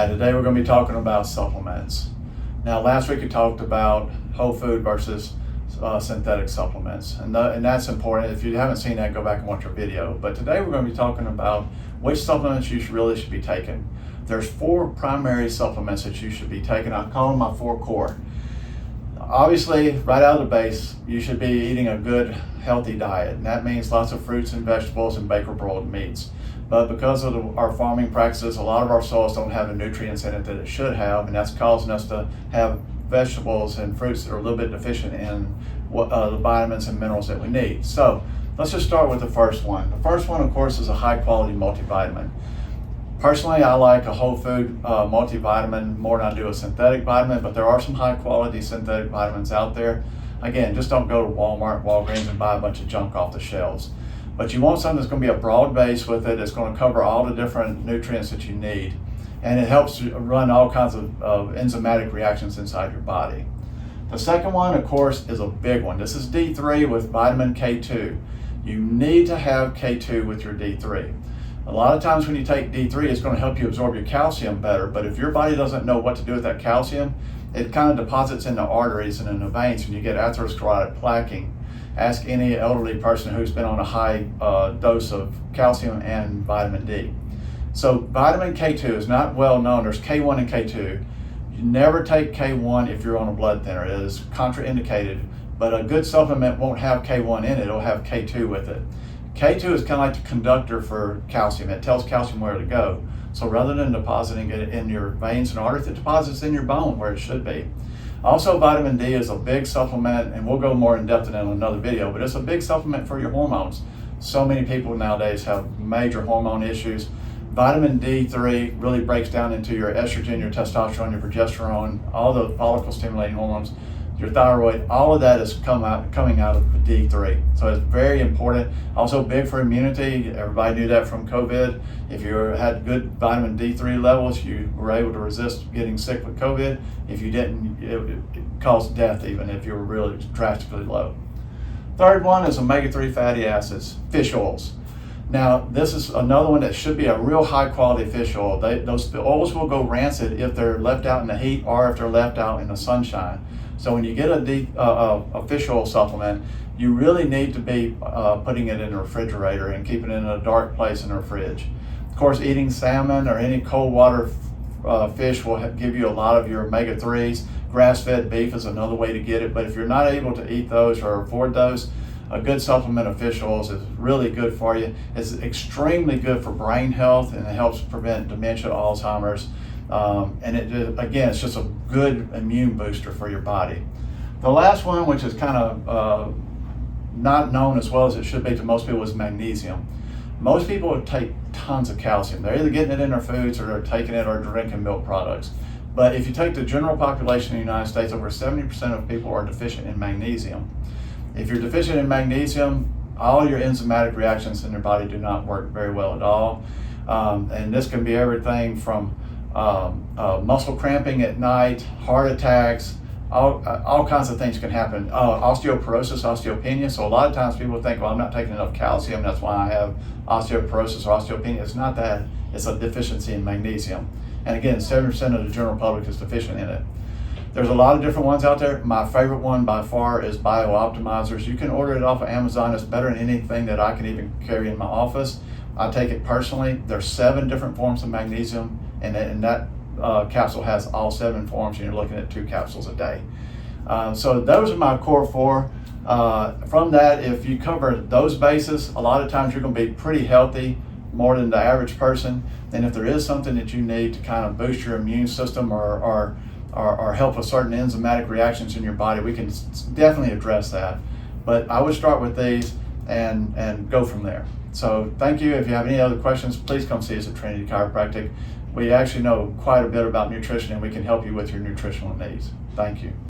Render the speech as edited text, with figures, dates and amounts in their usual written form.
Hi, today we're going to be talking about supplements. Now, last week we talked about whole food versus synthetic supplements, and that's important. If you haven't seen that, go back and watch our video. But today we're going to be talking about which supplements you really should be taking. There's 4 primary supplements that you should be taking. I call them my 4 core. Obviously, right out of the base, you should be eating a good, healthy diet, and that means lots of fruits and vegetables and baker broiled meats. But because of our farming practices, a lot of our soils don't have the nutrients in it that it should have, and that's causing us to have vegetables and fruits that are a little bit deficient in the vitamins and minerals that we need. So let's just start with the first one. The first one, of course, is a high quality multivitamin. Personally, I like a whole food multivitamin more than I do a synthetic vitamin, but there are some high quality synthetic vitamins out there. Again, just don't go to Walmart, Walgreens, and buy a bunch of junk off the shelves. But you want something that's going to be a broad base with it. It's going to cover all the different nutrients that you need. And it helps run all kinds of enzymatic reactions inside your body. The second one, of course, is a big one. This is D3 with vitamin K2. You need to have K2 with your D3. A lot of times when you take D3, it's going to help you absorb your calcium better. But if your body doesn't know what to do with that calcium, it kind of deposits in the arteries and in the veins, and you get atherosclerotic plaquing. Ask any elderly person who's been on a high dose of calcium and vitamin D. So vitamin K2 is not well known. There's K1 and K2. You never take K1 if you're on a blood thinner. It is contraindicated, but a good supplement won't have K1 in it. It'll have K2 with it. K2 is kind of like the conductor for calcium. It tells calcium where to go. So rather than depositing it in your veins and arteries, it deposits in your bone where it should be. Also, vitamin D is a big supplement, and we'll go more in depth in another video, but it's a big supplement for your hormones. So many people nowadays have major hormone issues. Vitamin D3 really breaks down into your estrogen, your testosterone, your progesterone, all the follicle stimulating hormones, your thyroid. All of that is coming out of D3. So it's very important. Also big for immunity. Everybody knew that from COVID. If you had good vitamin D3 levels, you were able to resist getting sick with COVID. If you didn't, it caused death even if you were really drastically low. Third one is omega-3 fatty acids, fish oils. Now, this is another one that should be a real high quality fish oil. Those oils will go rancid if they're left out in the heat or if they're left out in the sunshine. So when you get a fish oil supplement, you really need to be putting it in the refrigerator and keeping it in a dark place in the fridge. Of course, eating salmon or any cold water fish will give you a lot of your omega-3s. Grass-fed beef is another way to get it, but if you're not able to eat those or afford those, a good supplement of fish oils is really good for you. It's extremely good for brain health, and it helps prevent dementia, Alzheimer's. And it's just a good immune booster for your body. The last one, which is kind of not known as well as it should be to most people, is magnesium. Most people take tons of calcium. They're either getting it in their foods or they're taking it or drinking milk products. But if you take the general population in the United States, over 70% of people are deficient in magnesium. If you're deficient in magnesium, all your enzymatic reactions in your body do not work very well at all. And this can be everything from muscle cramping at night, heart attacks, all kinds of things can happen. Osteoporosis, osteopenia. So a lot of times people think, well, I'm not taking enough calcium, that's why I have osteoporosis or osteopenia. It's not that, it's a deficiency in magnesium. And again, 70% of the general public is deficient in it. There's a lot of different ones out there. My favorite one by far is BioOptimizers. You can order it off of Amazon. It's better than anything that I can even carry in my office. I take it personally. There's 7 different forms of magnesium, and that capsule has all 7 forms, and you're looking at 2 capsules a day. So those are my core 4. From that, if you cover those bases, a lot of times you're going to be pretty healthy, more than the average person. And if there is something that you need to kind of boost your immune system or help with certain enzymatic reactions in your body, we can definitely address that. But I would start with these and go from there. So thank you. If you have any other questions, please come see us at Trinity Chiropractic. We actually know quite a bit about nutrition, and we can help you with your nutritional needs. Thank you.